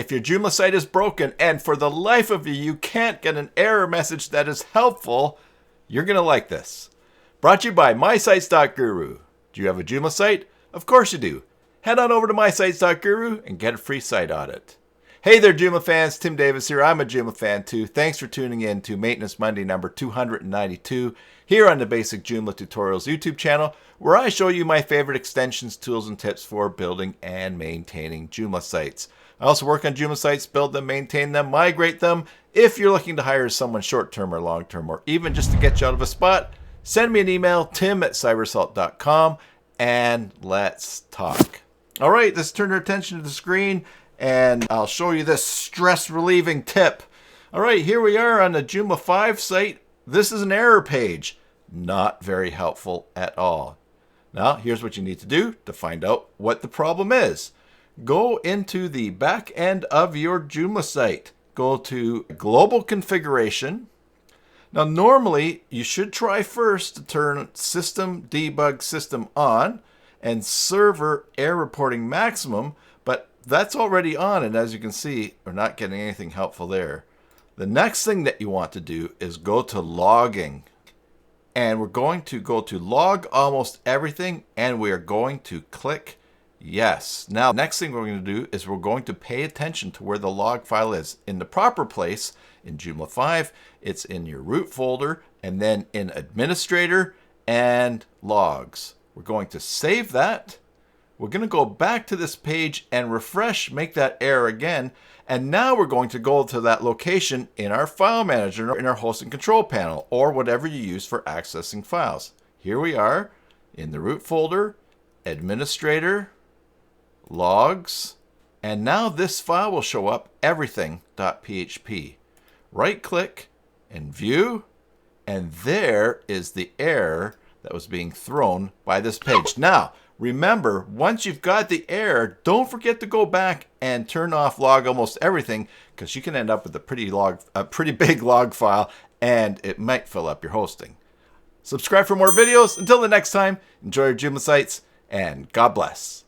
if your Joomla site is broken and for the life of you, you can't get an error message that is helpful, you're going to like this. Brought to you by mysites.guru. Do you have a Joomla site? Of course you do. Head on over to mysites.guru and get a free site audit. Hey there, Joomla fans. Tim Davis here. I'm a Joomla fan too. Thanks for tuning in to Maintenance Monday number 292 here on the Basic Joomla Tutorials YouTube channel, where I show you my favorite extensions, tools, and tips for building and maintaining Joomla sites. I also work on Joomla sites, build them, maintain them, migrate them. If you're looking to hire someone short-term or long-term, or even just to get you out of a spot, send me an email, tim@cybersalt.com, and let's talk. All right, let's turn our attention to the screen, and I'll show you this stress-relieving tip. All right, here we are on the Joomla 5 site. This is an error page. Not very helpful at all. Now, here's what you need to do to find out what the problem is. Go into the back end of your Joomla site. Go to Global Configuration. Now, normally, you should try first to turn System Debug System on and Server Error Reporting Maximum, but that's already on, and as you can see, we're not getting anything helpful there. The next thing that you want to do is go to Logging. And we're going to go to Log Almost Everything, and we are going to click Yes. Now, next thing we're going to do is we're going to pay attention to where the log file is. In the proper place, in Joomla 5, it's in your root folder, and then in Administrator and Logs. We're going to save that. We're going to go back to this page and refresh, make that error again. And now we're going to go to that location in our file manager, in our host and control panel, or whatever you use for accessing files. Here we are in the root folder, Administrator, Logs, and now this file will show up, everything.php. Right click and view, and there is the error that was being thrown by this page. Now, remember, once you've got the error, don't forget to go back and turn off Log Almost Everything, because you can end up with a pretty big log file, and it might fill up your hosting. Subscribe for more videos. Until the next time, enjoy your Joomla sites, and God bless.